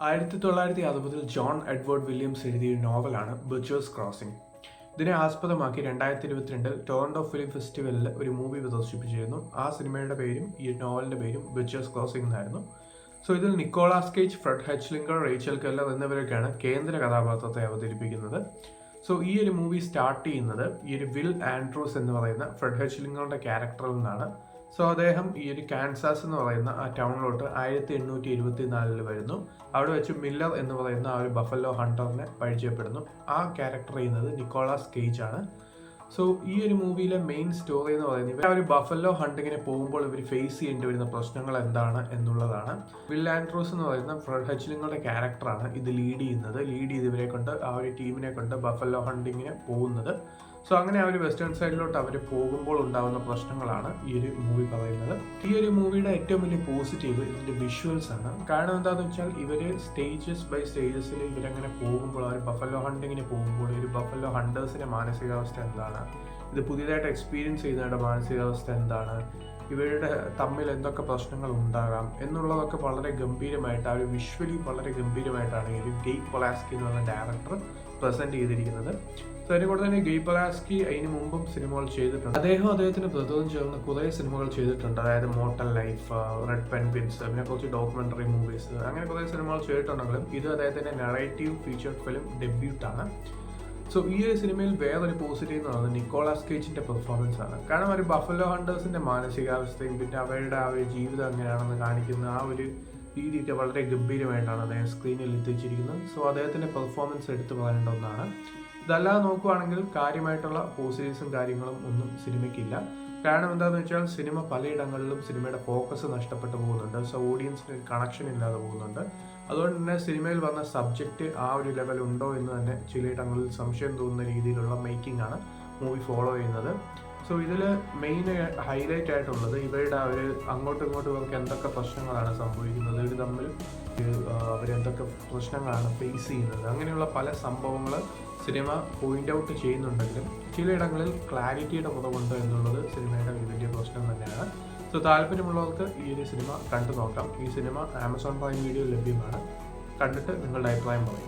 1960 John Edward Williams എഴുതിയ നോവലാണ് ബച്ചേഴ്സ് crossing. ഇതിനെ ആസ്പദമാക്കി 2022 ടൊറന്റോ ഫിലിം ഫെസ്റ്റിവലിൽ ഒരു മൂവി പ്രദർശിപ്പിച്ചിരുന്നു. ആ സിനിമയുടെ പേരും ഈ നോവലിന്റെ പേരും ബച്ചേഴ്സ് ക്രോസിംഗ് എന്നായിരുന്നു. ഇതിൽ Nicolas Cage, Fred Hechinger, Rachel Keller എന്നിവരൊക്കെയാണ് കേന്ദ്ര കഥാപാത്രത്തെ അവതരിപ്പിക്കുന്നത്. ഈ ഒരു മൂവി സ്റ്റാർട്ട് ചെയ്യുന്നത് ഈ ഒരു വിൽ ആൻഡ്രൂസ് എന്ന് പറയുന്ന ഫ്രെഡ് ഹെച്ച്ലിംഗറുടെ ക്യാരക്ടറിൽ നിന്നാണ്. അദ്ദേഹം ഈ ഒരു കാൻസാസ് എന്ന് പറയുന്ന ആ ടൗണിലോട്ട് 1874 വരുന്നു. അവിടെ വെച്ച് മില്ലർ എന്ന് പറയുന്ന ആ ഒരു ബഫല്ലോ ഹണ്ടറിനെ പരിചയപ്പെടുന്നു. ആ ക്യാരക്ടർ ചെയ്യുന്നത് നിക്കോളാസ് കേജ് ആണ്. ഈ ഒരു മൂവിയിലെ മെയിൻ സ്റ്റോറി എന്ന് പറയുന്നത് ഇവർ ഒരു ബഫല്ലോ ഹണ്ടിങ്ങിന് പോകുമ്പോൾ ഇവർ ഫേസ് ചെയ്യേണ്ടി വരുന്ന പ്രശ്നങ്ങൾ എന്താണ് എന്നുള്ളതാണ്. വിൽ ആൻഡ്രൂസ് എന്ന് പറയുന്ന ഫ്രെഡ് ഹെച്ച്ലിംഗറുടെ ക്യാരക്ടറാണ് ഇത് ലീഡ് ചെയ്ത് ഇവരെ കൊണ്ട് ആ ഒരു ടീമിനെ കൊണ്ട് ബഫല്ലോ ഹണ്ടിങ്ങിന് പോകുന്നത്. അങ്ങനെ ആ ഒരു വെസ്റ്റേൺ സൈഡിലോട്ട് അവർ പോകുമ്പോൾ ഉണ്ടാകുന്ന പ്രശ്നങ്ങളാണ് ഈ ഒരു മൂവി പറയുന്നത്. ഈ ഒരു മൂവിയുടെ ഏറ്റവും വലിയ പോസിറ്റീവ് ഇതിന്റെ വിഷ്വൽസ് ആണ്. കാരണം എന്താണെന്ന് വെച്ചാൽ ഇവര് സ്റ്റേജസ് ബൈ സ്റ്റേജസിൽ ഇവരങ്ങനെ പോകുമ്പോൾ ആ ഒരു ബഫല്ലോ ഹണ്ടിങ്ങിന് പോകുമ്പോൾ ഒരു ബഫല്ലോ ഹണ്ടേഴ്സിന്റെ മാനസികാവസ്ഥ എന്താണ്, ഇത് പുതിയതായിട്ട് എക്സ്പീരിയൻസ് ചെയ്യുന്നവരുടെ മാനസികാവസ്ഥ എന്താണ്, ഇവരുടെ തമ്മിൽ എന്തൊക്കെ പ്രശ്നങ്ങൾ ഉണ്ടാകാം എന്നുള്ളതൊക്കെ വളരെ ഗംഭീരമായിട്ട് ആ ഒരു വിഷ്വലി വളരെ ഗംഭീരമായിട്ടാണ് ഈ ഒരു ഗെയ് പൊലാസ്കി എന്ന് പറഞ്ഞ ഡയറക്ടർ പ്രസന്റ് ചെയ്തിരിക്കുന്നത്. അതിനുകൂടെ തന്നെ ഗെയ് പൊലാസ്കി അതിന് മുമ്പും സിനിമകൾ ചെയ്തിട്ടുണ്ട്. അദ്ദേഹത്തിന് പ്രതിരോധം ചേർന്ന് കുറേ സിനിമകൾ ചെയ്തിട്ടുണ്ട്. അതായത് മോർട്ടൽ ലൈഫ്, റെഡ് പെൻഗ്വിൻസ്, അതിനെ കുറച്ച് ഡോക്യുമെന്ററി മൂവീസ്, അങ്ങനെ കുറേ സിനിമകൾ ചെയ്തിട്ടുണ്ടെങ്കിലും ഇത് അദ്ദേഹത്തിന്റെ നറേറ്റീവ് ഫീച്ചർ ഫിലിം ഡെബ്യൂട്ടാണ്. ഈ ഒരു സിനിമയിൽ വേറൊരു പോസിറ്റീവ് എന്ന് പറയുന്നത് നിക്കോളാസ് കേജിന്റെ പെർഫോമൻസ് ആണ്. കാരണം ഒരു ബഫല്ലോ ഹണ്ടേഴ്സിന്റെ മാനസികാവസ്ഥയും പിന്നെ അവരുടെ ആ ഒരു ജീവിതം എങ്ങനെയാണെന്ന് കാണിക്കുന്ന ആ ഒരു രീതിയൊക്കെ വളരെ ഗംഭീരമായിട്ടാണ് അദ്ദേഹം സ്ക്രീനിൽ എത്തിച്ചിരിക്കുന്നത്. അദ്ദേഹത്തിന്റെ പെർഫോമൻസ് എടുത്തു പറയേണ്ട ഒന്നാണ്. ഇതല്ലാതെ നോക്കുവാണെങ്കിൽ കാര്യമായിട്ടുള്ള പോസിറ്റീവ്സും കാര്യങ്ങളും ഒന്നും സിനിമയ്ക്കില്ല. കാരണം എന്താണെന്ന് വെച്ചാൽ സിനിമ പലയിടങ്ങളിലും സിനിമയുടെ ഫോക്കസ് നഷ്ടപ്പെട്ടു പോകുന്നുണ്ട്. ഓഡിയൻസിന് കണക്ഷൻ ഇല്ലാതെ പോകുന്നുണ്ട്. അതുകൊണ്ട് തന്നെ സിനിമയിൽ വന്ന സബ്ജക്റ്റ് ആ ഒരു ലെവൽ ഉണ്ടോ എന്ന് തന്നെ ചിലയിടങ്ങളിൽ സംശയം തോന്നുന്ന രീതിയിലുള്ള മേക്കിംഗ് ആണ് മൂവി ഫോളോ ചെയ്യുന്നത്. ഇതിൽ മെയിൻ ഹൈലൈറ്റ് ആയിട്ടുള്ളത് ഇവരുടെ അങ്ങോട്ടും ഇങ്ങോട്ടും ഇവർക്ക് എന്തൊക്കെ പ്രശ്നങ്ങളാണ് സംഭവിക്കുന്നത്, ഇവർ തമ്മിൽ അവരെന്തൊക്കെ പ്രശ്നങ്ങളാണ് ഫേസ് ചെയ്യുന്നത്, അങ്ങനെയുള്ള പല സംഭവങ്ങൾ സിനിമ പോയിന്റ് ഔട്ട് ചെയ്യുന്നുണ്ടെങ്കിലും ചിലയിടങ്ങളിൽ ക്ലാരിറ്റിയുടെ കുറവുണ്ട് എന്നുള്ളത് സിനിമയുടെ ഒരു വലിയ പ്രശ്നം തന്നെയാണ്. താല്പര്യമുള്ളവർക്ക് ഈ ഒരു സിനിമ കണ്ടു നോക്കാം. ഈ സിനിമ ആമസോൺ പ്രൈം വീഡിയോ ലഭ്യമാണ്. കണ്ടിട്ട് നിങ്ങളുടെ അഭിപ്രായം പറയും.